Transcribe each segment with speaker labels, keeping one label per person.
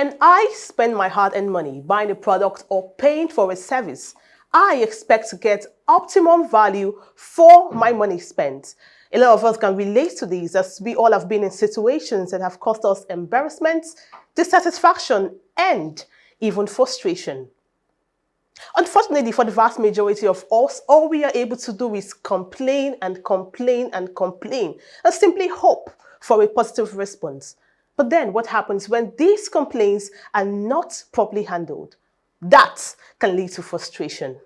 Speaker 1: When I spend my hard-earned money buying a product or paying for a service, I expect to get optimum value for my money spent. A lot of us can relate to these, as we all have been in situations that have caused us embarrassment, dissatisfaction, and even frustration. Unfortunately, for the vast majority of us, all we are able to do is complain and complain and complain and simply hope for a positive response. But then what happens when these complaints are not properly handled? That can lead to frustration.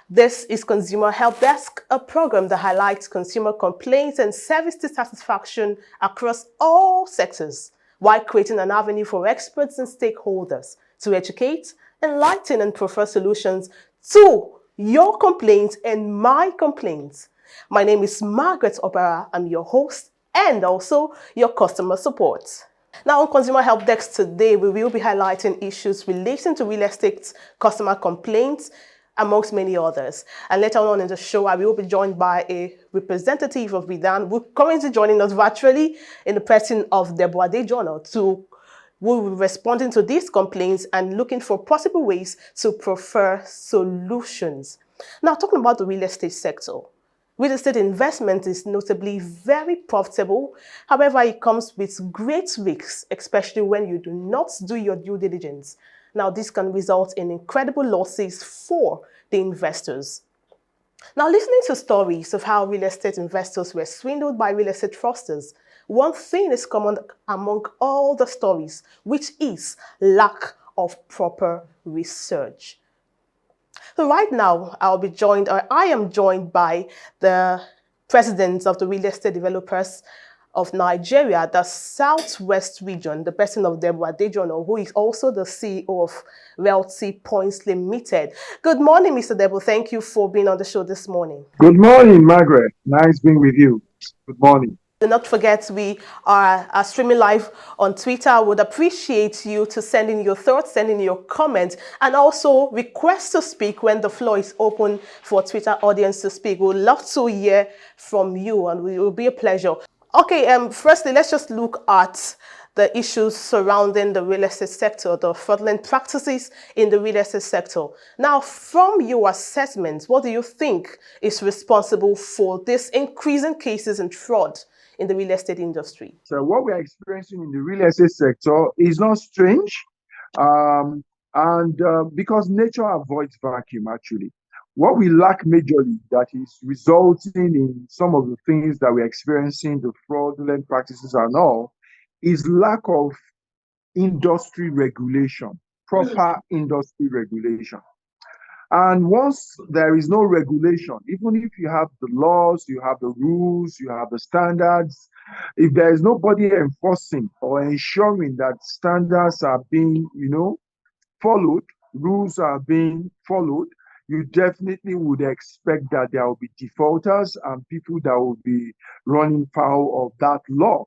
Speaker 1: This is Consumer Help Desk, a program that highlights consumer complaints and service dissatisfaction across all sectors, while creating an avenue for experts and stakeholders to educate, enlighten, and prefer solutions to your complaints and my complaints. My name is Margaret Opera. I'm your host and also your customer support. Now, on Consumer Help Desk today, we will be highlighting issues relating to real estate customer complaints, amongst many others. And later on in the show, I will be joined by a representative of Vidan, who is currently joining us virtually in the person of Debo Adejana, who will be responding to these complaints and looking for possible ways to prefer solutions. Now, talking about the real estate sector. Real estate investment is notably very profitable. However, it comes with great risks, especially when you do not do your due diligence. Now, this can result in incredible losses for the investors. Now, listening to stories of how real estate investors were swindled by real estate fraudsters, one thing is common among all the stories, which is lack of proper research. So right now, I am joined by the president of the Real Estate Developers of Nigeria, the Southwest region, the person of Debo Adejana, who is also the CEO of Wealthy Points Limited. Good morning, Mr. Debo. Thank you for being on the show this morning.
Speaker 2: Good morning, Margaret. Nice being with you. Good morning.
Speaker 1: Do not forget, we are streaming live on Twitter. I would appreciate you to send in your thoughts, send in your comments, and also request to speak when the floor is open for Twitter audience to speak. We'd love to hear from you, and it will be a pleasure. Okay, firstly, let's just look at the issues surrounding the real estate sector, the fraudulent practices in the real estate sector. Now, from your assessment, what do you think is responsible for this increasing cases and fraud in the real estate industry?
Speaker 2: So what we are experiencing in the real estate sector is not strange, because nature avoids vacuum, actually. What we lack majorly that is resulting in some of the things that we're experiencing, the fraudulent practices and all, is lack of industry regulation, proper industry regulation. And once there is no regulation, even if you have the laws, you have the rules, you have the standards, if there is nobody enforcing or ensuring that standards are being, followed, rules are being followed, you definitely would expect that there will be defaulters and people that will be running foul of that law.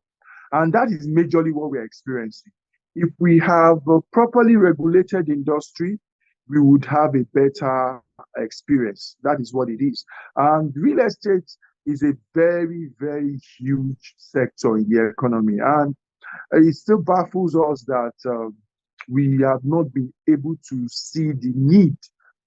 Speaker 2: And that is majorly what we're experiencing. If we have a properly regulated industry, we would have a better experience. That is what it is. And real estate is a very, very huge sector in the economy. And it still baffles us that we have not been able to see the need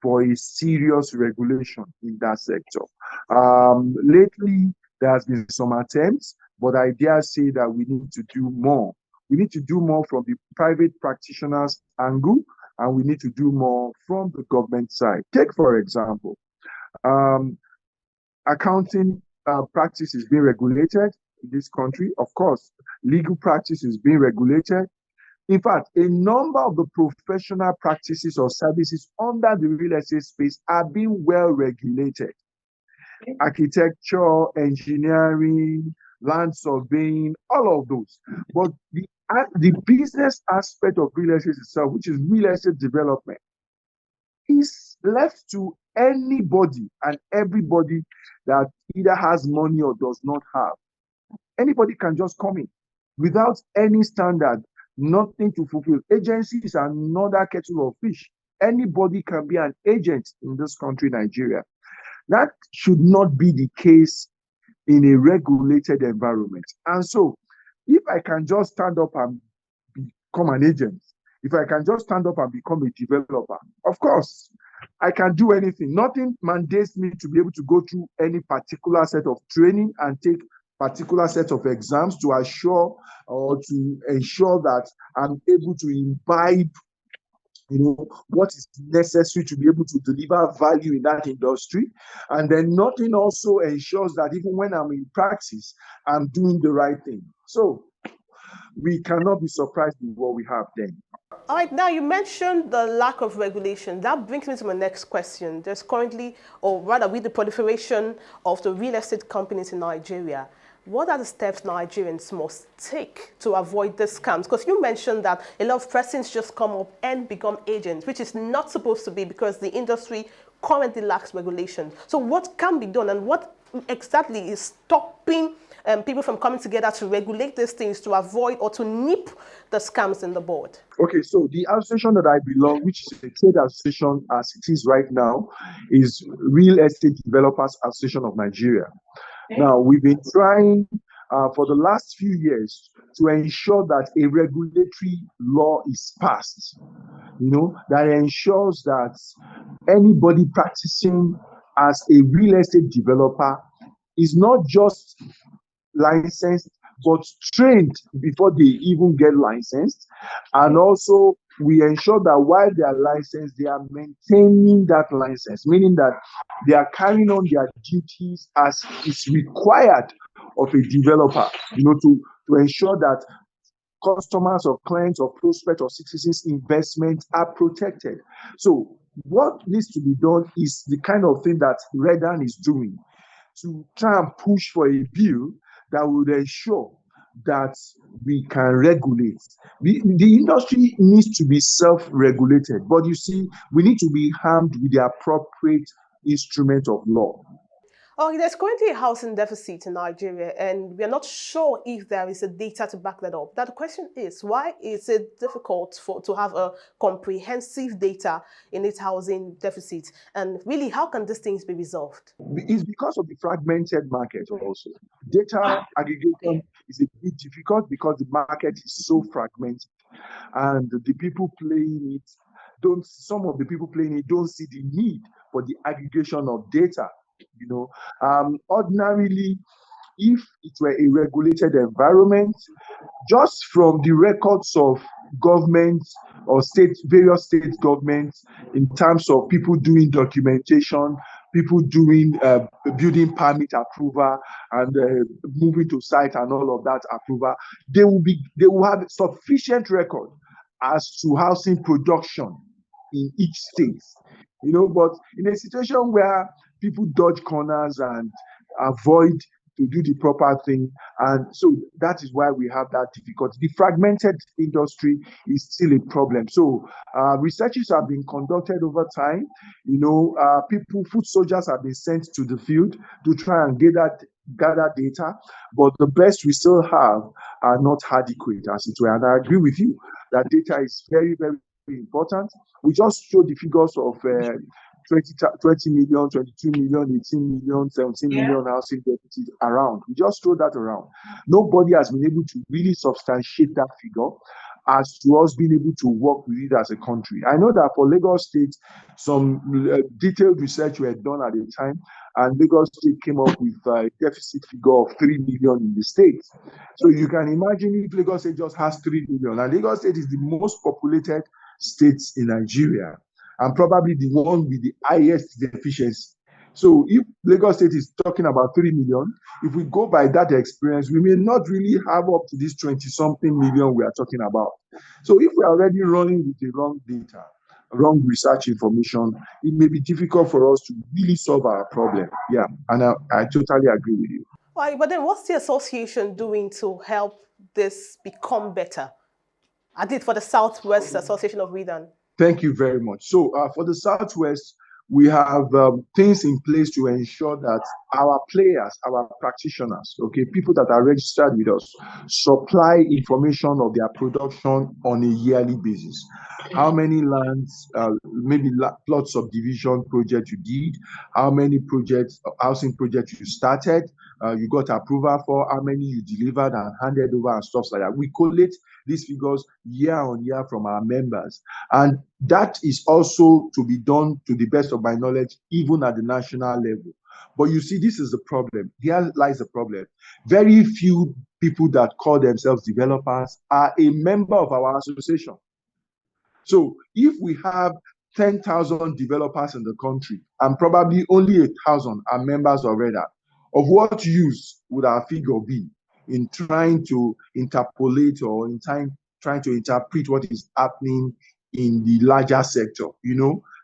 Speaker 2: for a serious regulation in that sector. Lately, there has been some attempts, but I dare say that we need to do more. We need to do more from the private practitioners' angle, and we need to do more from the government side. Take, for example, accounting practice is being regulated in this country. Of course, legal practice is being regulated. In fact, a number of the professional practices or services under the real estate space are being well regulated. Architecture, engineering, land surveying, all of those. But the business aspect of real estate itself, which is real estate development, is left to anybody and everybody that either has money or does not have. Anybody can just come in without any standard, nothing to fulfill. Agencies are another kettle of fish. Anybody can be an agent in this country, Nigeria. That should not be the case in a regulated environment. And so, if I can just stand up and become an agent, If I can just stand up and become a developer, of course, I can do anything. Nothing mandates me to be able to go through any particular set of training and take particular set of exams to assure or to ensure that I'm able to imbibe what is necessary to be able to deliver value in that industry. And then nothing also ensures that even when I'm in practice, I'm doing the right thing. So we cannot be surprised with what we have then.
Speaker 1: All right, now you mentioned the lack of regulation. That brings me to my next question. There's currently, or rather with the proliferation of the real estate companies in Nigeria, what are the steps Nigerians must take to avoid these scams? Because you mentioned that a lot of persons just come up and become agents, which is not supposed to be because the industry currently lacks regulation. So what can be done and what exactly is stopping people from coming together to regulate these things to avoid or to nip the scams in the bud?
Speaker 2: Okay, so the association that I belong, which is a trade association as it is right now, is Real Estate Developers Association of Nigeria. Now, we've been trying for the last few years to ensure that a regulatory law is passed, that ensures that anybody practicing as a real estate developer is not just licensed, but trained before they even get licensed. And also, we ensure that while they are licensed, they are maintaining that license, meaning that they are carrying on their duties as is required of a developer, to ensure that customers or clients or prospects or citizens' investments are protected. So what needs to be done is the kind of thing that Redan is doing to try and push for a bill that would ensure that we can regulate. The industry needs to be self-regulated, but you see, we need to be armed with the appropriate instrument of law.
Speaker 1: Oh, there's currently a housing deficit in Nigeria, and we are not sure if there is a data to back that up. That the question is, why is it difficult to have a comprehensive data in its housing deficit? And really, how can these things be resolved?
Speaker 2: It's because of the fragmented market also. Data aggregation is a bit difficult because the market is so fragmented, and the people playing it some of the people playing it don't see the need for the aggregation of data. Ordinarily, if it were a regulated environment, just from the records of governments or various state governments in terms of people doing documentation, people doing building permit approval and moving to site and all of that approval, they will have sufficient record as to housing production in each state. But in a situation where people dodge corners and avoid to do the proper thing, and so that is why we have that difficulty. The fragmented industry is still a problem. So researches have been conducted over time. Food soldiers have been sent to the field to try and gather data, but the best we still have are not adequate, as it were. And I agree with you that data is very, very important. We just showed the figures of 20 million, 22 million, 18 million, 17 million housing deficit around. We just throw that around. Nobody has been able to really substantiate that figure as to us being able to work with it as a country. I know that for Lagos State, some detailed research were done at the time, and Lagos State came up with a deficit figure of 3 million in the state. So you can imagine if Lagos State just has 3 million, and Lagos State is the most populated state in Nigeria, and probably the one with the highest deficiency. So if Lagos State is talking about 3 million, if we go by that experience, we may not really have up to this 20-something million we are talking about. So if we are already running with the wrong data, wrong research information, it may be difficult for us to really solve our problem. Yeah, and I totally agree with you.
Speaker 1: Right, but then what's the association doing to help this become better? I did for the Southwest Association of Redan.
Speaker 2: Thank you very much. So for the Southwest, we have things in place to ensure that our players, our practitioners, people that are registered with us, supply information of their production on a yearly basis. How many lands, maybe plot subdivision project you did, how many housing projects you started, you got approval for, how many you delivered and handed over and stuff like that. We collate these figures year on year from our members. And that is also to be done, to the best of my knowledge, even at the national level. But you see, this is the problem. Here lies the problem. Very few people that call themselves developers are a member of our association. So if we have 10,000 developers in the country and probably only 1,000 are members of REDA, of what use would our figure be in trying to interpolate or in trying to interpret what is happening in the larger sector,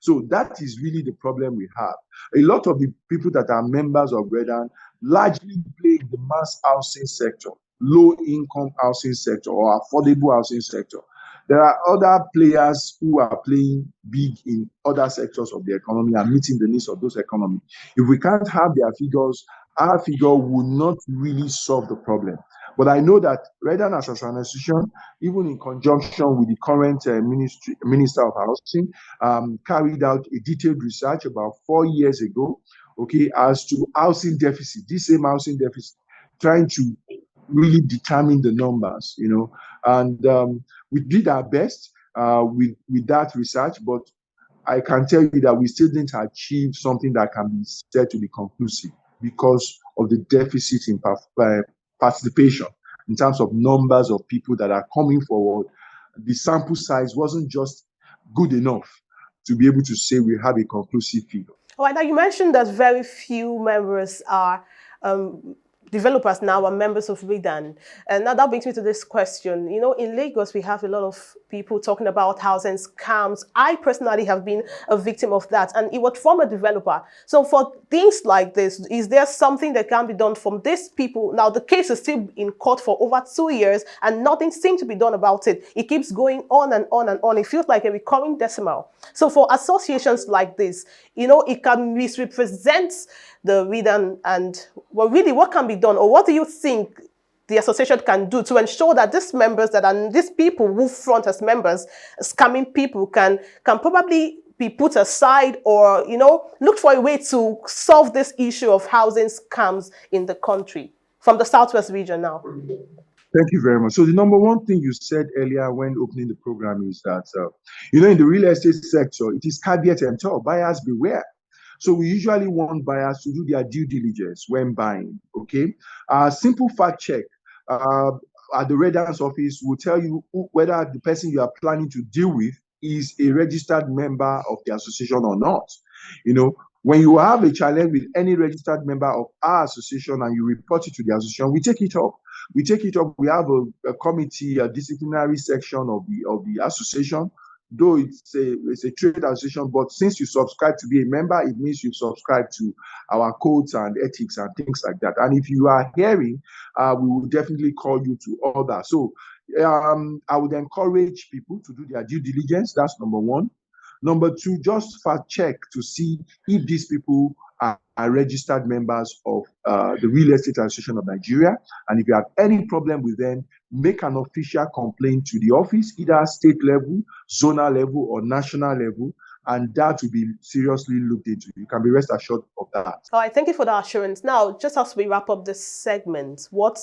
Speaker 2: So that is really the problem we have. A lot of the people that are members of REDA largely play the mass housing sector, low income housing sector or affordable housing sector. There are other players who are playing big in other sectors of the economy and meeting the needs of those economies. If we can't have their figures, our figure will not really solve the problem. But I know that REDA as an institution, even in conjunction with the current Minister of Housing, carried out a detailed research about 4 years ago, as to housing deficit, this same housing deficit, trying to really determine the numbers, and we did our best with that research, but I can tell you that we still didn't achieve something that can be said to be conclusive because of the deficit in participation in terms of numbers of people that are coming forward. The sample size wasn't just good enough to be able to say we have a conclusive figure.
Speaker 1: All right, now you mentioned that very few members are developers now are members of REDA. And now that brings me to this question. In Lagos, we have a lot of people talking about housing scams. I personally have been a victim of that, and it was from a developer. So for things like this, is there something that can be done from these people? Now, the case is still in court for over 2 years, and nothing seems to be done about it. It keeps going on and on and on. It feels like a recurring decimal. So for associations like this, it can misrepresent the REDA, and really, what can be done, or what do you think the association can do to ensure that these members, these people who front as members, scamming people, can probably be put aside, or look for a way to solve this issue of housing scams in the country, from the Southwest region now?
Speaker 2: Thank you very much. So the number one thing you said earlier when opening the program is that, in the real estate sector, it is caveat emptor, buyers beware. So we usually want buyers to do their due diligence when buying, okay? Simple fact check at the REDA's office will tell you whether the person you are planning to deal with is a registered member of the association or not. When you have a challenge with any registered member of our association and you report it to the association, we take it up. We have a committee, a disciplinary section of the association. Though it's a trade association, but since you subscribe to be a member, it means you subscribe to our codes and ethics and things like that. And if you are hearing, we will definitely call you to order. So I would encourage people to do their due diligence. That's number one. Number two, just fact check to see if these people are registered members of the Real Estate Association of Nigeria. And if you have any problem with them, make an official complaint to the office, either state level, zonal level, or national level, and that will be seriously looked into. You can be rest assured of that.
Speaker 1: All right, thank you for the assurance. Now, just as we wrap up this segment, what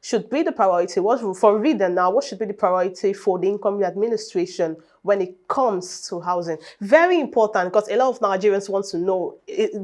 Speaker 1: should be the priority? For REDA now, what should be the priority for the incoming administration when it comes to housing? Very important, because a lot of Nigerians want to know.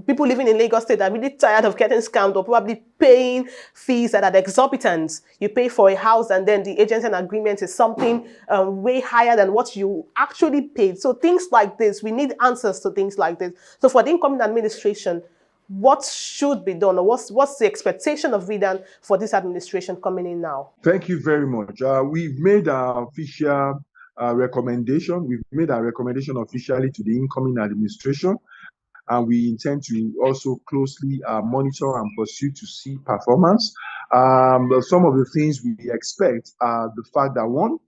Speaker 1: People living in Lagos State are really tired of getting scammed or probably paying fees that are exorbitant. You pay for a house and then the agency and agreement is something way higher than what you actually paid. So things like this, we need answers to things like this. So for the incoming administration, what should be done, or what's the expectation of REDA for this administration coming in now?
Speaker 2: Thank you very much. We've made our official recommendation. We've made our recommendation officially to the incoming administration, and we intend to also closely monitor and pursue to see performance. Some of the things we expect are the fact that, one,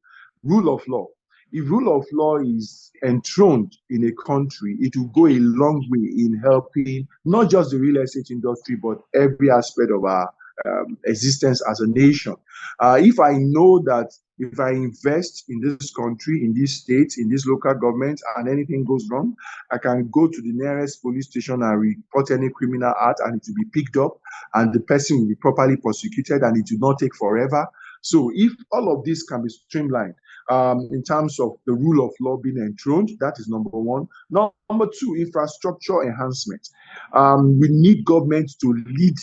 Speaker 2: rule of law. If rule of law is enthroned in a country, it will go a long way in helping not just the real estate industry, but every aspect of our existence as a nation. If I know that if I invest in this country, in this state, in this local government, and anything goes wrong, I can go to the nearest police station and report any criminal act, and it will be picked up, and the person will be properly prosecuted, and it will not take forever. So if all of this can be streamlined in terms of the rule of law being enthroned, that is number one. Number two, infrastructure enhancement. We need government to lead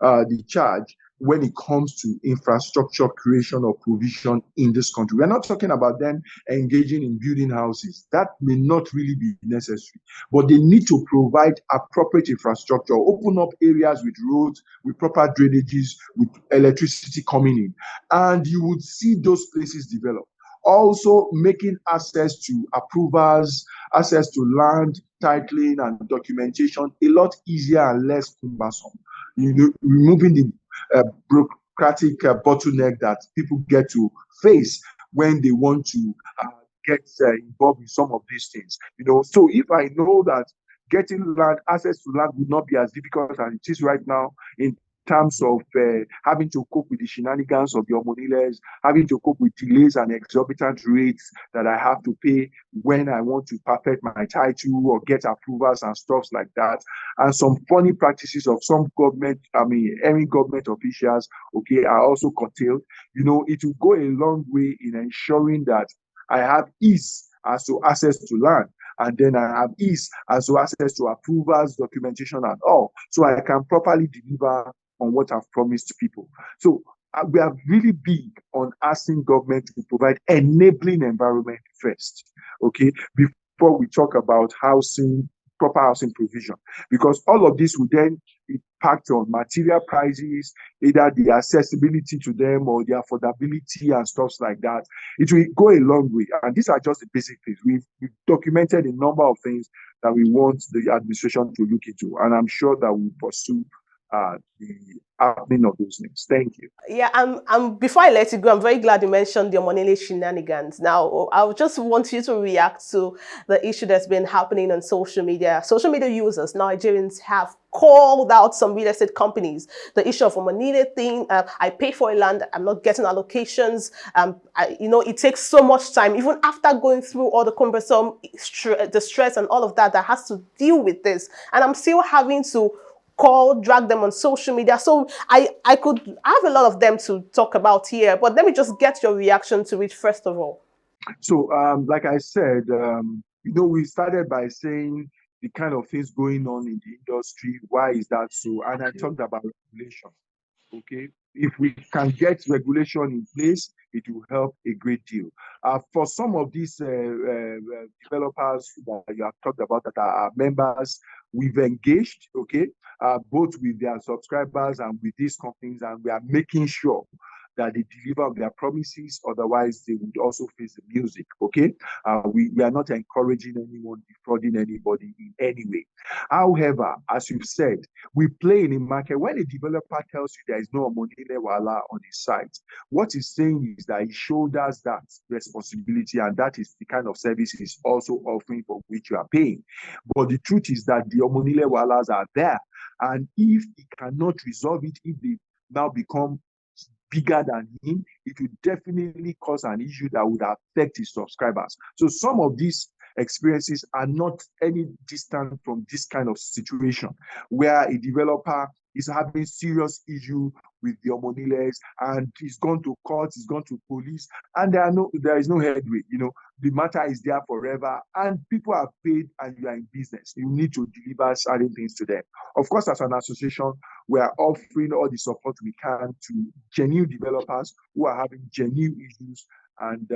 Speaker 2: the charge when it comes to infrastructure creation or provision in this country. We're not talking about them engaging in building houses. That may not really be necessary, but they need to provide appropriate infrastructure, open up areas with roads, with proper drainages, with electricity coming in, and you would see those places develop. Also, making access to approvals, access to land, titling, and documentation a lot easier and less cumbersome. Removing the bureaucratic bottleneck that people get to face when they want to get involved in some of these things. So if I know that getting land, access to land would not be as difficult as it is right now in terms of having to cope with the shenanigans of the Omoniles, having to cope with delays and exorbitant rates that I have to pay when I want to perfect my title or get approvals and stuff like that. And some funny practices of some government, any government officials, are also curtailed. It will go a long way in ensuring that I have ease as to access to land. And then I have ease as to access to approvals, documentation, and all. So I can properly deliver on what I've promised people. So we are really big on asking government to provide enabling environment first, before we talk about housing, proper housing provision, because all of this will then impact on material prices, either the accessibility to them or the affordability and stuff like that. It will go a long way. And these are just the basic things. We've documented a number of things that we want the administration to look into, and I'm sure that we'll pursue the happening of those things. Thank you.
Speaker 1: Yeah, before I let you go, I'm very glad you mentioned the Omonele shenanigans. Now, I just want you to react to the issue that's been happening on social media. Social media users, Nigerians, have called out some real estate companies. The issue of Omonele thing, I pay for a land, I'm not getting allocations. It takes so much time, even after going through all the cumbersome, the stress and all of that has to deal with this. And I'm still having to drag them on social media. So I could have a lot of them to talk about here, but let me just get your reaction to it first of all.
Speaker 2: So, like I said, we started by saying the kind of things going on in the industry. Why is that so? And I talked about regulation. If we can get regulation in place, it will help a great deal. For some of these developers that you have talked about that are our members, we've engaged, both with their subscribers and with these companies, and we are making sure that they deliver on their promises. Otherwise, they would also face the music. We are not encouraging anyone, defrauding anybody in any way. However, as you've said, we play in a market. When a developer tells you there is no Omonele Wala on his site, what he's saying is that he shoulders that responsibility, and that is the kind of service he's also offering for which you are paying. But the truth is that the Omonele Walas are there, and if he cannot resolve it, if they now become bigger than him, it will definitely cause an issue that would affect his subscribers. So some of these experiences are not any distant from this kind of situation where a developer is having serious issue with the Omoniles, and he's gone to court, he's gone to police, and there is no headway. The matter is there forever, and people are paid, and you are in business. You need to deliver certain things to them. Of course, as an association, we are offering all the support we can to genuine developers who are having genuine issues, and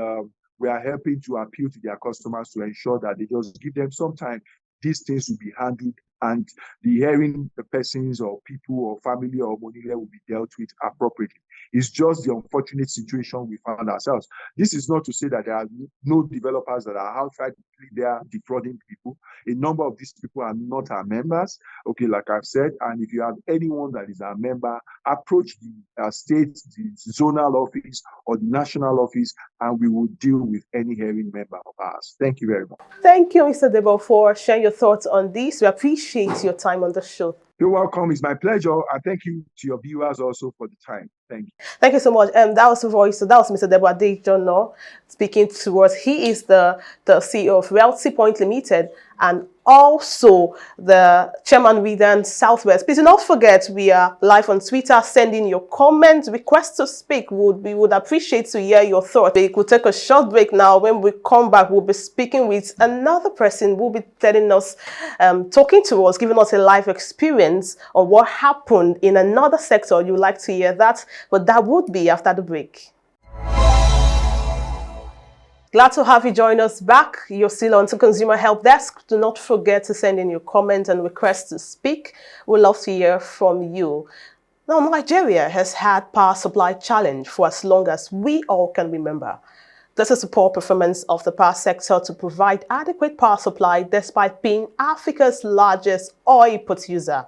Speaker 2: we are helping to appeal to their customers to ensure that they just give them some time. These things will be handled, and the hearing the persons or people or family or Omonile will be dealt with appropriately. It's just the unfortunate situation we found ourselves. This is not to say that there are no developers that are outside there defrauding people. A number of these people are not our members, like I've said. And if you have anyone that is our member, approach the state, the zonal office, or the national office, and we will deal with any hearing member of ours. Thank you very much.
Speaker 1: Thank you, Mr. Debo, for sharing your thoughts on this. We appreciate your time on the show.
Speaker 2: You're welcome. It's my pleasure. And thank you to your viewers also for the time. Thank you.
Speaker 1: Thank you so much. That was Mr. Debo Adejana speaking to us. He is the CEO of Realty Point Limited. and also the Chairman Reader Southwest. Please do not forget we are live on Twitter. Send in your comments, requests to speak. We would appreciate to hear your thoughts. We could take a short break now. When we come back, we'll be speaking with another person who will be telling us, talking to us, giving us a live experience on what happened in another sector. You'd like to hear that, but that would be after the break. Glad to have you join us back. You're still on to Consumer Help Desk. Do not forget to send in your comments and requests to speak. We'd love to hear from you. Now, Nigeria has had power supply challenge for as long as we all can remember. This is the poor performance of the power sector to provide adequate power supply despite being Africa's largest oil producer.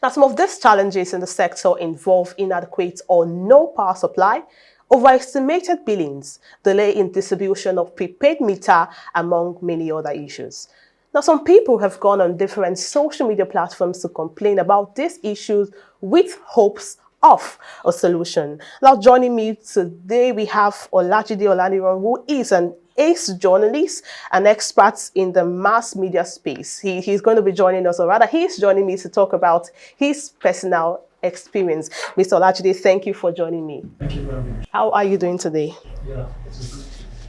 Speaker 1: Now, some of these challenges in the sector involve inadequate or no power supply, overestimated billings, delay in distribution of prepaid meter, among many other issues. Now, some people have gone on different social media platforms to complain about these issues with hopes of a solution. Now, joining me today, we have Olajide Olaniran, who is an ace journalist and expert in the mass media space. He's going to be joining us, or rather, he's joining me to talk about his personal experience. Mr. Olajide, thank you for joining me.
Speaker 3: Thank you very much.
Speaker 1: How are you doing today?
Speaker 3: Yeah, it's good.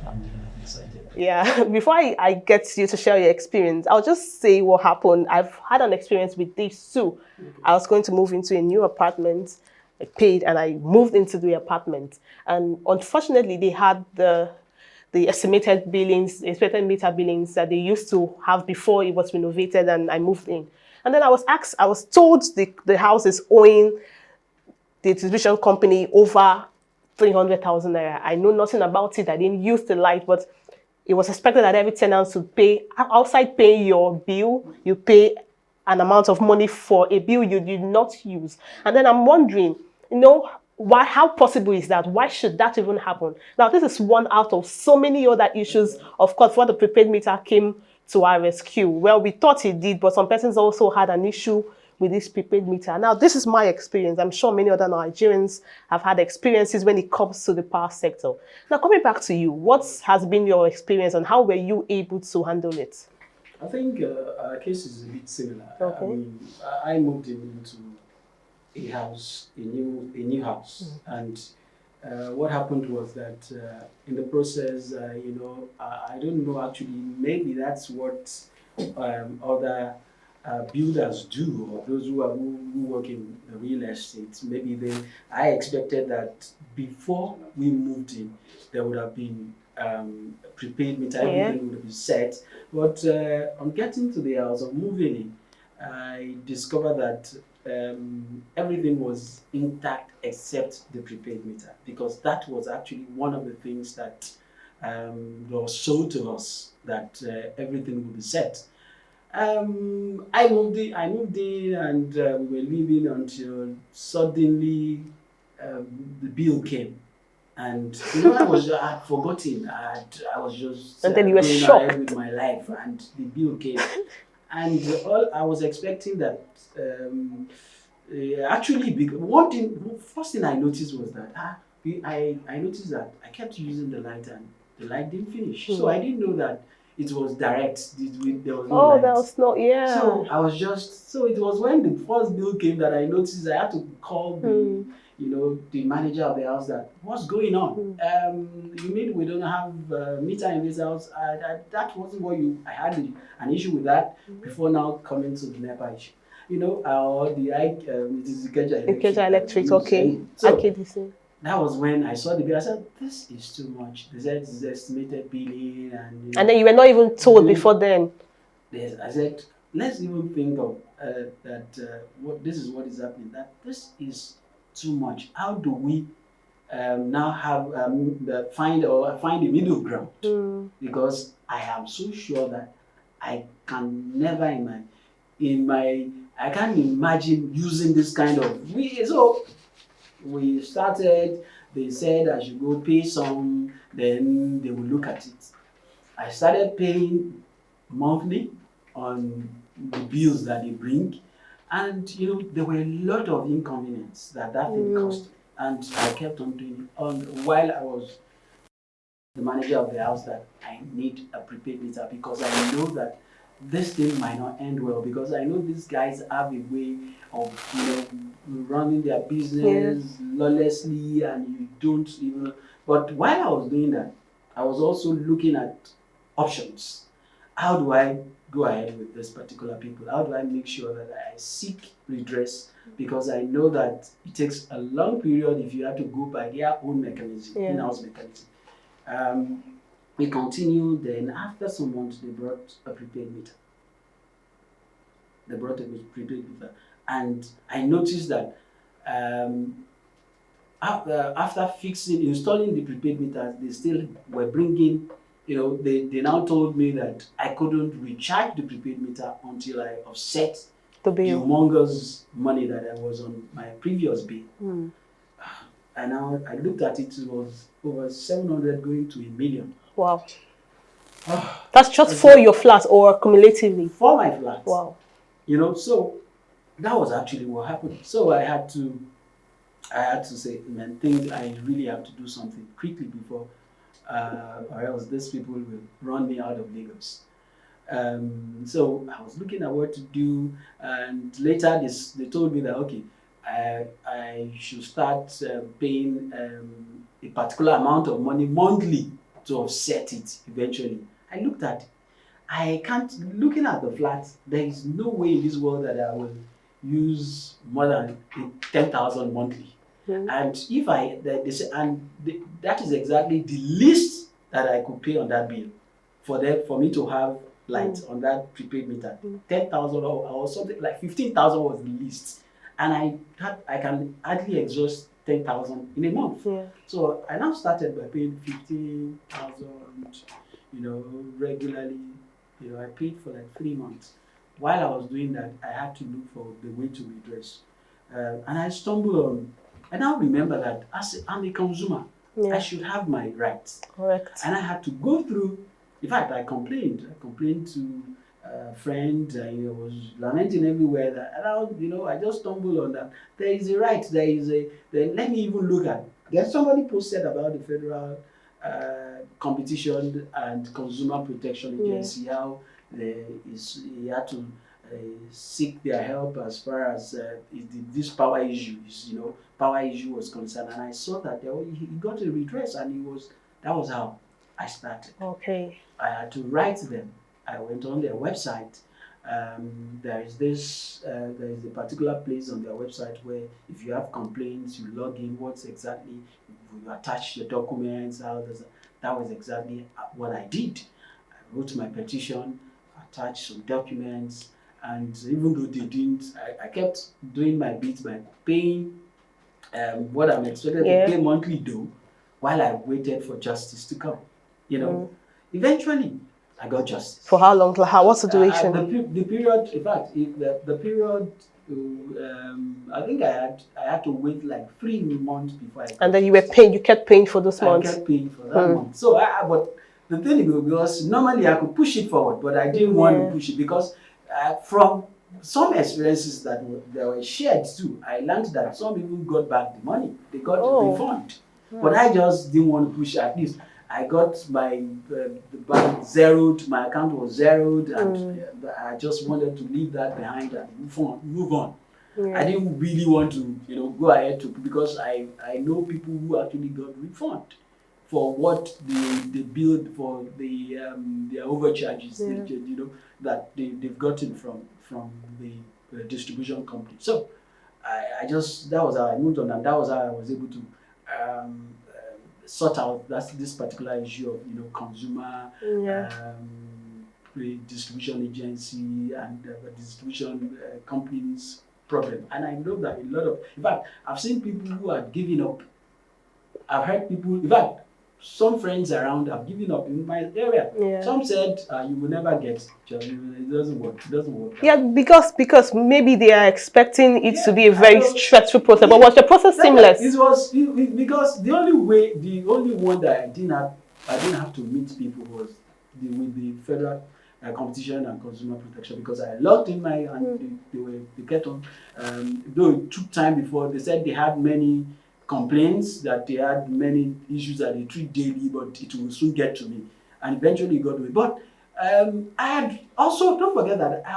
Speaker 3: I'm excited.
Speaker 1: Yeah, before I get you to share your experience, I'll just say what happened. I've had an experience with this too. Okay. I was going to move into a new apartment. I paid and I moved into the apartment. And unfortunately, they had the estimated billings, expected meter billings that they used to have before it was renovated and I moved in. And then I was told the house is owing the distribution company over 300,000 naira. I know nothing about it. I didn't use the light, but it was expected that every tenant should pay, outside paying your bill, you pay an amount of money for a bill you did not use. And then I'm wondering, how possible is that? Why should that even happen? Now, this is one out of so many other issues. Of course, when the prepaid meter came to our rescue, well, we thought it did, but some persons also had an issue with this prepaid meter. Now, this is my experience. I'm sure many other Nigerians have had experiences when it comes to the power sector. Now, coming back to you, what has been your experience and how were you able to handle it?
Speaker 3: I think our case is a bit similar.
Speaker 1: Okay.
Speaker 3: I mean, I moved into a house, a new house, and what happened was that in the process, I don't know actually. Maybe that's what other builders do, or those who work in the real estate. Maybe I expected that before we moved in, there would have been prepaid meter, everything would have been set. But on getting to the house of moving in, I discovered that everything was intact except the prepaid meter, because that was actually one of the things that was sold to us, that everything would be set. I moved in, and we were living until suddenly the bill came. And I had forgotten. I was just
Speaker 1: and then you were
Speaker 3: going
Speaker 1: shocked
Speaker 3: ahead with my life, and the bill came. And all I was expecting that actually, first thing I noticed was that I noticed that I kept using the light and the light didn't finish. So I didn't know that it was direct. There was no light.
Speaker 1: Oh, that was not, yeah.
Speaker 3: So I was so it was when the first bill came that I noticed I had to call the manager of the house, that what's going on? You mean we don't have meter in this house? That wasn't what I had an issue with that before now coming to the NEPA issue. Or it is
Speaker 1: Ikeja Electric, okay.
Speaker 3: So
Speaker 1: AKDC.
Speaker 3: that was when I saw the bill. I said, this is too much. They said it's estimated billing, and
Speaker 1: and then you were not even told before then.
Speaker 3: Yes, I said, let's even think of this is what is happening. That this is too much. How do we now have find a middle ground? Because I am so sure that I can never I can't imagine using this kind of. So we started. They said I should go pay some, then they will look at it. I started paying monthly on the bills that they bring, and there were a lot of inconvenience that thing cost, and I kept on doing it while I was the manager of the house that I need a prepaid meter because I know that this thing might not end well, because I know these guys have a way of running their business lawlessly, and you don't even. But while I was doing that, I was also looking at options. How do I go ahead with this particular people? How do I make sure that I seek redress? Because I know that it takes a long period if you have to go by their own mechanism, in-house mechanism. We continued. Then after some months, they brought a prepaid meter. They brought a prepaid meter, and I noticed that after installing the prepaid meters, they still were bringing. They now told me that I couldn't recharge the prepaid meter until I offset the humongous money that I was on my previous bill. And now I looked at it, it was over 700 going to 1 million.
Speaker 1: Wow. That's just for your flat or cumulatively?
Speaker 3: For my flat.
Speaker 1: Wow.
Speaker 3: So that was actually what happened. So I had to say, man, I really have to do something quickly before, or else these people will run me out of Lagos. So I was looking at what to do, and later they told me that, okay, I should start paying a particular amount of money monthly to offset it eventually. I looked at it. I can't, looking at the flat, there is no way in this world that I will use more than 10,000 monthly. And if that is exactly the least that I could pay on that bill for me to have light on that prepaid meter. 10,000 or something like 15,000 was the least, and I can hardly exhaust 10,000 in a month. So I now started by paying 15,000, regularly. I paid for like 3 months. While I was doing that, I had to look for the way to redress, and I stumbled on. I now remember that as I'm a consumer, I should have my rights.
Speaker 1: Correct.
Speaker 3: And I had to go through. In fact, I complained. I complained to a friend. I was lamenting everywhere that, I just stumbled on that. There is a right. Let me even look at. There's somebody posted about the Federal Competition and Consumer Protection Agency, how he had to seek their help as far as this power issue was concerned, and I saw that he got a redress, and that was how I started.
Speaker 1: Okay.
Speaker 3: I had to write them. I went on their website. There is a particular place on their website where if you have complaints, you log in. You attach your documents. That was exactly what I did. I wrote my petition, attached some documents, and even though they didn't, I kept doing my bit by paying what I'm expected to pay monthly though, while I waited for justice to come. Eventually, I got justice.
Speaker 1: For how long? What's the duration?
Speaker 3: The period, in fact, the period, I think I had to wait like 3 months before I got
Speaker 1: And then you kept paying for those months?
Speaker 3: I kept paying for that month. So, but the thing was, normally I could push it forward, but I didn't want to push it because from some experiences that were shared too, I learned that some even got back the money. They got the refund. But I just didn't want to push it. At least I got my the bank zeroed, my account was zeroed, and I just wanted to leave that behind and move on. I didn't really want to, go ahead because I know people who actually got refund for what they billed for their overcharges, that they've gotten from the distribution company. So that was how I moved on, and that was how I was able to sort out this particular issue of consumer distribution agency and the distribution companies problem. And I know that in fact, I've seen people who are giving up. I've heard people, in fact, some friends around have given up in my area. Some said, you will never get it. It doesn't work. It doesn't work.
Speaker 1: Yeah, because maybe they are expecting it to be a very stressful process. But was the process seamless?
Speaker 3: It was because the only one that I didn't have to meet people was with the Federal Competition and Consumer Protection, because I logged in and they kept on. Though it took time before, they said they had many complaints that they had many issues that they treat daily, but it will soon get to me. And eventually it got to me. But I had also, don't forget that I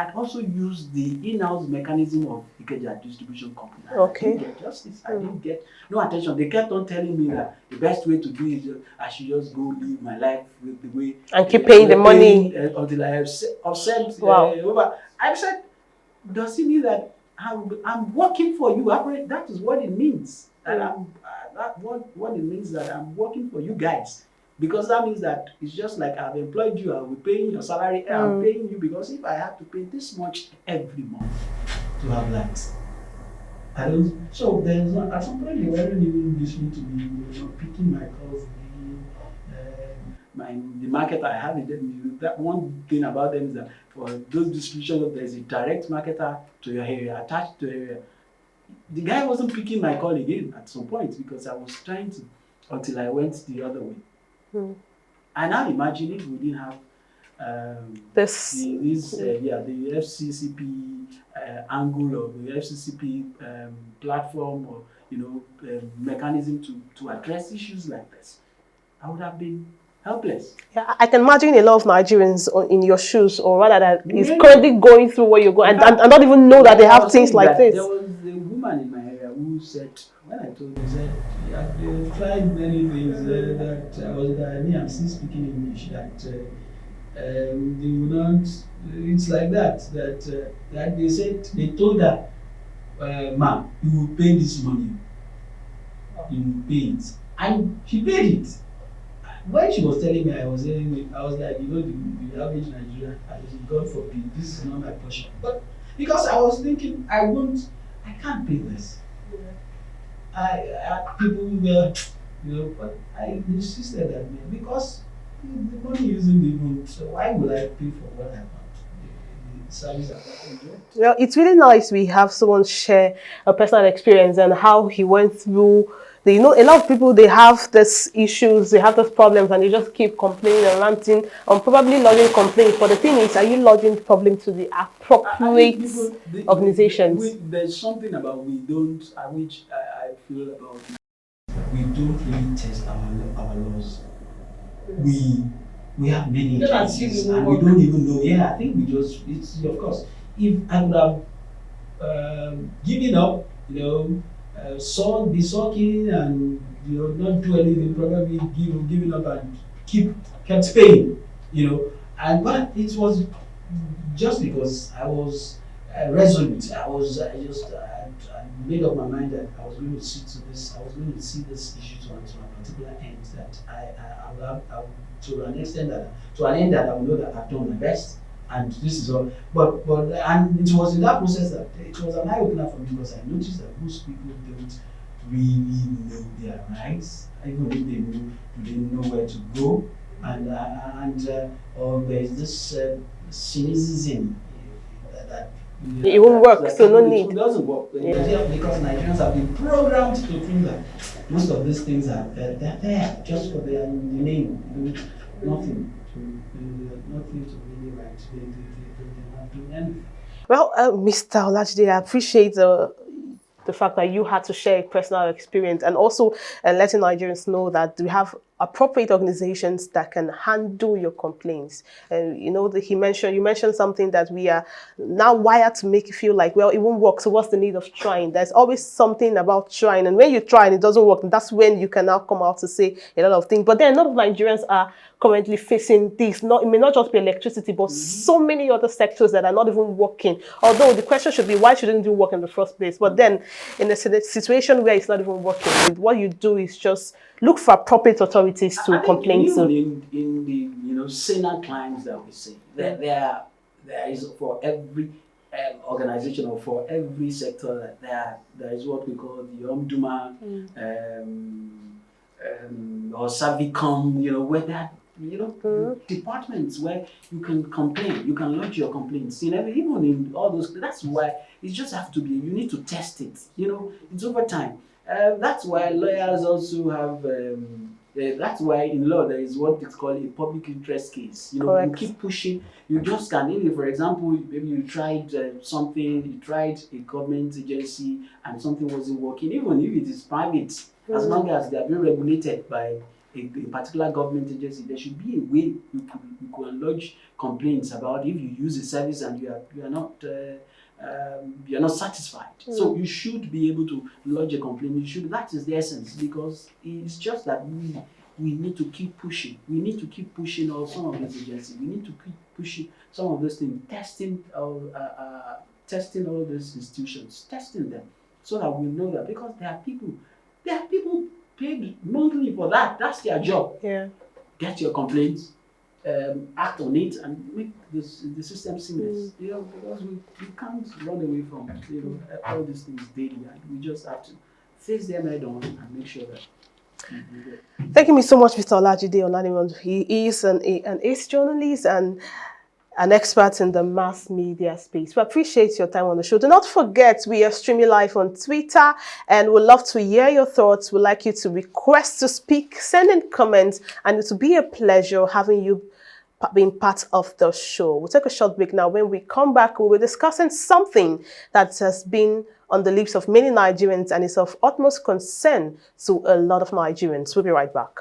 Speaker 3: had also used the in-house mechanism of Ikeja distribution company.
Speaker 1: Okay.
Speaker 3: I didn't get justice. I didn't get no attention. They kept on telling me that the best way to do it is I should just go live my life with the way
Speaker 1: And keep paying the money
Speaker 3: until I have sent
Speaker 1: wow.
Speaker 3: over. I said, does it mean that I'm working for you? That is what it means. And what it means that I'm working for you guys. Because that means that it's just like I've employed you, I'll be paying your salary, I'm paying you, because if I have to pay this much every month to have that, I don't. So there's not, at some point they weren't even listening to me, they were not picking my calls. The market I have, that one thing about them is that for those distributions, there's a direct marketer to your area, attached to your area. The guy wasn't picking my call again at some point because I was trying to, until I went the other way. I now imagine if we didn't have the FCCP angle or the FCCP platform or mechanism to address issues like this, I would have been helpless.
Speaker 1: Yeah, I can imagine a lot of Nigerians in your shoes, or rather that is currently going through what you're going, and not even know that they have things like this.
Speaker 3: There was a woman in my area who said, when I told her, said, I've tried many things that I'm still speaking English, that they will not, it's like that they said, they told her, ma, you will pay this money, you will pay it, and she paid it. When she was telling me, I was like, the average Nigerian, God forbid, this is not my portion. But because I was thinking, I can't pay this. People were, but I insisted that because the money isn't even, so why would I pay for what I want? The service I enjoy.
Speaker 1: Well, it's really nice we have someone share a personal experience and how he went through. A lot of people, they have these issues, they have these problems, and they just keep complaining and ranting and probably lodging complaints. But the thing is, are you lodging the problem to the appropriate organizations?
Speaker 3: There's something about which I feel about we don't really test our laws. We have many agencies and we don't even know. Yeah, I think it's of course. If I would have given up, be sulking and not do anything, probably giving up and kept paying, but it was just because I was resolute. I made up my mind that I was going to see this issue to a particular end, that I will, to an extent to an end that I will know that I've done my best. And this is all, but and it was in that process that it was an eye opener for me, because I noticed that most people don't really know their rights. Even if they know where to go, or there is this cynicism that
Speaker 1: it won't work, so no need.
Speaker 3: It doesn't work because Nigerians have been programmed to think that most of these things are they're there just for their name, nothing to really write. They're not doing anything.
Speaker 1: Well, Mr. Olajide, I appreciate the fact that you had to share a personal experience, and also letting Nigerians know that we have appropriate organizations that can handle your complaints. And you mentioned something that we are now wired to make you feel like, well, it won't work, so what's the need of trying? There's always something about trying, and when you try and it doesn't work, that's when you can now come out to say a lot of things. But then a lot of Nigerians are currently facing this. It may not just be electricity, but so many other sectors that are not even working. Although the question should be, why shouldn't you work in the first place? But then in a situation where it's not even working, what you do is just look for appropriate authorities to complain to.
Speaker 3: In the saner clients that we see, there is for every organization or for every sector that there is what we call the ombudsman or Savicom, where there are departments where you can complain, you can lodge your complaints. Even in all those, that's why it just have to be. You need to test it. It's over time. That's why lawyers also have That's why in law there is what is called a public interest case. You know, you
Speaker 1: Correct.
Speaker 3: keep pushing. You just can, if for example, maybe you tried something, you tried a government agency and something wasn't working, even if it is private, as long as they are being regulated by a particular government agency, there should be a way you could lodge complaints about if you use a service and you are not satisfied. So you should be able to lodge a complaint. You should. That is the essence, because it's just that we need to keep pushing. We need to keep pushing on some of these agencies. We need to keep pushing some of those things, testing all these institutions, testing them, so that we know that, because there are people paid monthly for that. That's their job.
Speaker 1: Yeah.
Speaker 3: Get your complaints, act on it, and make the system seamless. You know, because we can't run away from all these things daily, and we just have to face them head on and make sure that.
Speaker 1: Thank you so much, Mr. Olajide Olaniran. He is an ace journalist and an expert in the mass media space. We appreciate your time on the show. Do not forget, we are streaming live on Twitter, and we'd love to hear your thoughts. We'd like you to request to speak, send in comments, and it will be a pleasure having you being part of the show. We'll take a short break now. When we come back, we'll be discussing something that has been on the lips of many Nigerians and is of utmost concern to a lot of Nigerians. We'll be right back.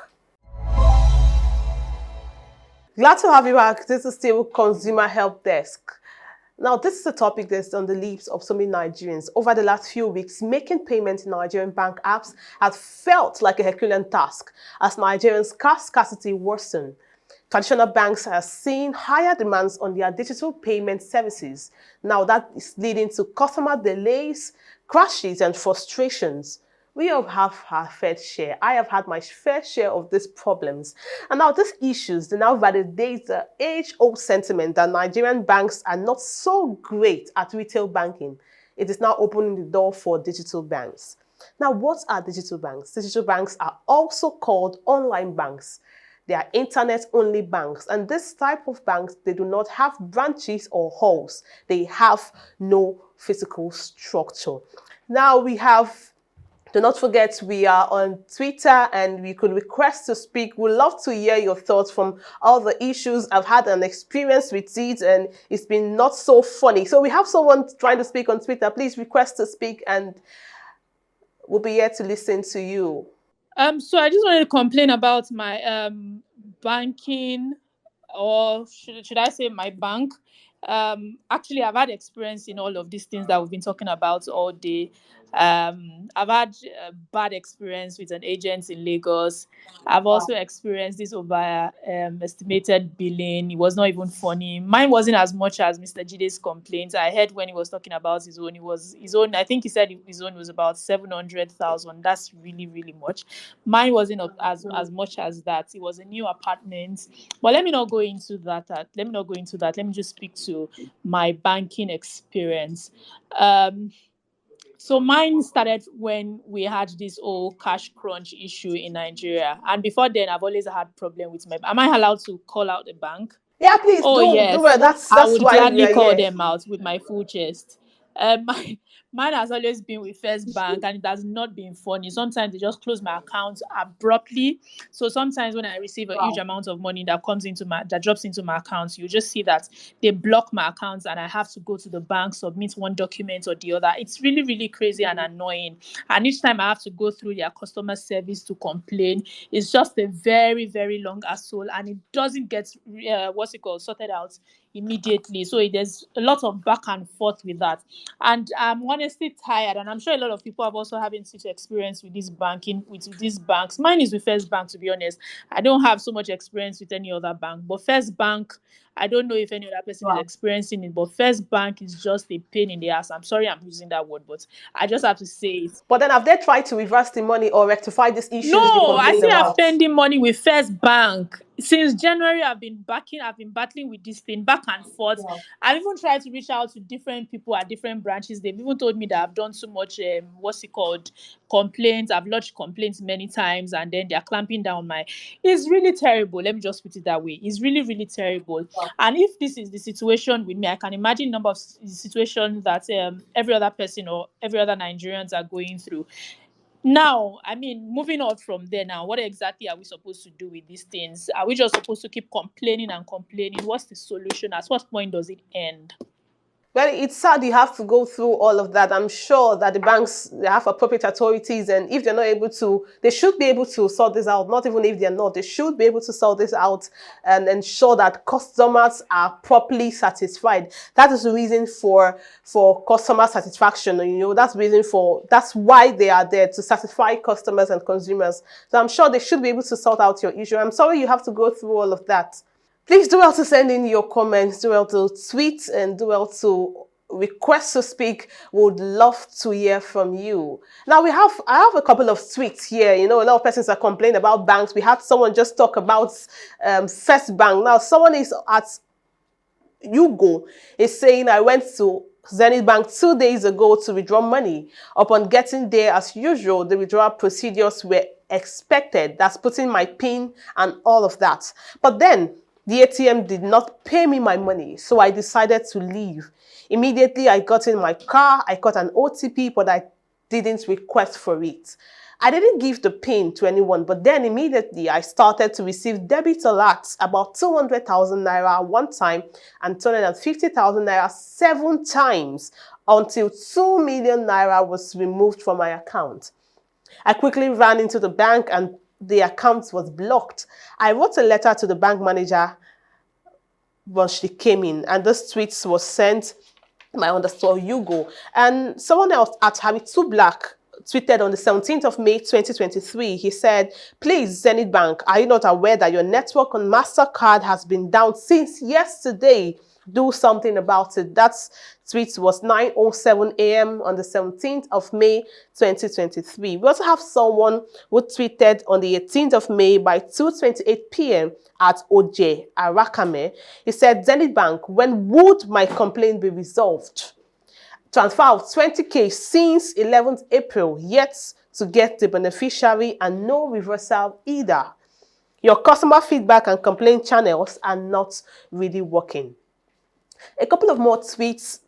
Speaker 1: Glad to have you back. This is still Consumer Help Desk. Now, this is a topic that's on the lips of so many Nigerians. Over the last few weeks, making payments in Nigerian bank apps has felt like a Herculean task as Nigerians' cash scarcity worsened. Traditional banks are seeing higher demands on their digital payment services. Now, that is leading to customer delays, crashes, and frustrations. We all have our fair share. I have had my fair share of these problems. And now these issues, they now validate the age-old sentiment that Nigerian banks are not so great at retail banking. It is now opening the door for digital banks. Now, what are digital banks? Digital banks are also called online banks. They are internet-only banks. And this type of banks, they do not have branches or halls. They have no physical structure. Now we have, do not forget, we are on Twitter and we could request to speak. We'd love to hear your thoughts from all the issues. I've had an experience with it and it's been not so funny. So we have someone trying to speak on Twitter. Please request to speak and we'll be here to listen to you.
Speaker 4: So I just wanted to complain about my banking, or should I say my bank. Actually, I've had experience in all of these things that we've been talking about all day. I've had a bad experience with an agent in Lagos. I've also experienced this over estimated billing. It was not even funny. Mine wasn't as much as Mr. Jide's complaint. I heard when he was talking about his own, it was his own. I think he said his own was about 700,000. That's really, really much. Mine wasn't as much as that. It was a new apartment. But let me not go into that. Let me just speak to my banking experience. So mine started when we had this whole cash crunch issue in Nigeria. And before then, I've always had problem with my... Am I allowed to call out the bank?
Speaker 1: Yeah, please
Speaker 4: Yes.
Speaker 1: do it. That's
Speaker 4: I would
Speaker 1: why
Speaker 4: gladly
Speaker 1: we are
Speaker 4: call
Speaker 1: here.
Speaker 4: them out with my full chest. Mine has always been with First Bank, and it has not been funny. Sometimes they just close my account abruptly. So sometimes when I receive a huge amount of money that drops into my account, you just see that they block my accounts, and I have to go to the bank, submit one document or the other. It's really, really crazy and annoying. And each time I have to go through their customer service to complain, it's just a very, very long hassle, and it doesn't get sorted out immediately. So there's a lot of back and forth with that. And I'm honestly tired, and I'm sure a lot of people have also having such experience with this banking, with these banks. Mine is with First Bank, to be honest. I don't have so much experience with any other bank, but First Bank, I don't know if any other person is experiencing it, but First Bank is just a pain in the ass. I'm sorry I'm using that word, but I just have to say it.
Speaker 1: But then have they tried to reverse the money or rectify these issues you've
Speaker 4: No,
Speaker 1: been
Speaker 4: I
Speaker 1: complaining
Speaker 4: see I'm
Speaker 1: about?
Speaker 4: spending money with First Bank. Since January, I've been battling with this thing back and forth. Yeah. I've even tried to reach out to different people at different branches. They've even told me that I've done so much, complaints. I've lodged complaints many times, and then they're clamping down It's really terrible. Let me just put it that way. It's really, really terrible. Yeah. And if this is the situation with me, I can imagine number of situations that every other person or every other Nigerians are going through. Now, I mean, moving on from there now, what exactly are we supposed to do with these things? Are we just supposed to keep complaining and complaining? What's the solution? At what point does it end?
Speaker 1: Well, it's sad you have to go through all of that. I'm sure that the banks, they have appropriate authorities, and if they're not able to, they should be able to sort this out. Not even if they're not, they should be able to sort this out and ensure that customers are properly satisfied. That is the reason for customer satisfaction. That's the reason that's why they are there, to satisfy customers and consumers. So I'm sure they should be able to sort out your issue. I'm sorry you have to go through all of that. Please do well to send in your comments, do well to tweet, and do well to request to speak. Would love to hear from you. Now I have a couple of tweets here. A lot of persons are complaining about banks. We had someone just talk about First Bank. Now someone is at Hugo is saying, I went to Zenith Bank 2 days ago to withdraw money. Upon getting there, as usual, the withdrawal procedures were expected. That's putting my PIN and all of that. But then the ATM did not pay me my money, so I decided to leave. Immediately, I got in my car. I got an OTP, but I didn't request for it. I didn't give the PIN to anyone, but then immediately I started to receive debit alerts about 200,000 naira one time and 250,000 naira 7 times until 2 million naira was removed from my account. I quickly ran into the bank and the account was blocked. I wrote a letter to the bank manager once she came in, and this tweet was sent by underscore Hugo. And someone else at Habitu Black tweeted on the 17th of May 2023. He said, please, Zenith Bank, are you not aware that your network on MasterCard has been down since yesterday? Do something about it. That tweet was 9:07 a.m. on the 17th of May 2023. We also have someone who tweeted on the 18th of May by 2:28 p.m. at Oje Arakame. He said, Zenith Bank, when would my complaint be resolved? Transfer of 20k since 11th April, yet to get the beneficiary and no reversal either. Your customer feedback and complaint channels are not really working. A couple of more tweets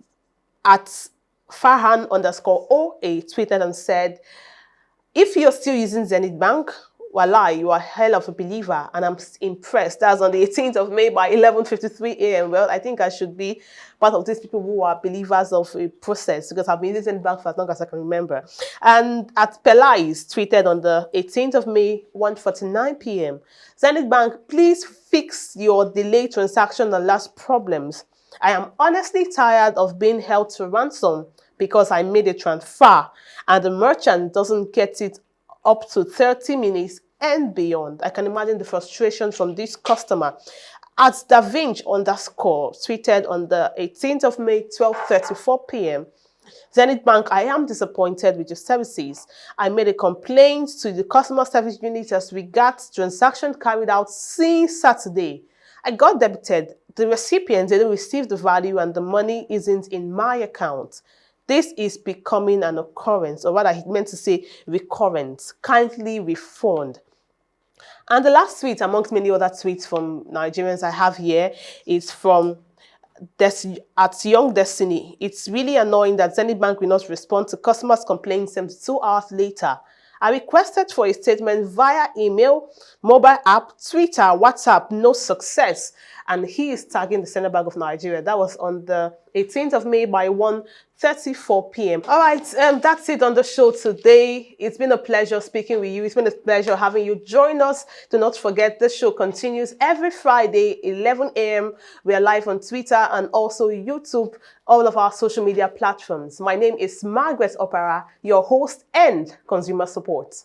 Speaker 1: at Farhan underscore OA tweeted and said, if you're still using Zenith Bank, voila, you are hell of a believer, and I'm impressed. That's on the 18th of May by 11:53 a.m. Well, I think I should be part of these people who are believers of a process, because I've been using Zenith Bank for as long as I can remember. And at Pelais tweeted on the 18th of May, 1:49 p.m. Zenith Bank, please fix your delayed transaction and last problems. I am honestly tired of being held to ransom because I made a transfer and the merchant doesn't get it up to 30 minutes and beyond. I can imagine the frustration from this customer. At DaVinci underscore tweeted on the 18th of May, 12:34 p.m. Zenith Bank, I am disappointed with your services. I made a complaint to the customer service unit as regards transaction carried out since Saturday. I got debited. The recipient didn't receive the value and the money isn't in my account. This is becoming an occurrence, or rather, he meant to say recurrent. Kindly refund. And the last tweet, amongst many other tweets from Nigerians I have here, is from at Young Destiny. It's really annoying that Zenith Bank will not respond to customers' complaints 72 hours later. I requested for a statement via email, mobile app, Twitter, WhatsApp, no success. And he is tagging the Central Bank of Nigeria. That was on the 18th of May by 1:34 p.m. All right, that's it on the show today. It's been a pleasure speaking with you. It's been a pleasure having you join us. Do not forget, this show continues every Friday, 11 a.m. We are live on Twitter and also YouTube, all of our social media platforms. My name is Margaret Opara, your host and consumer support.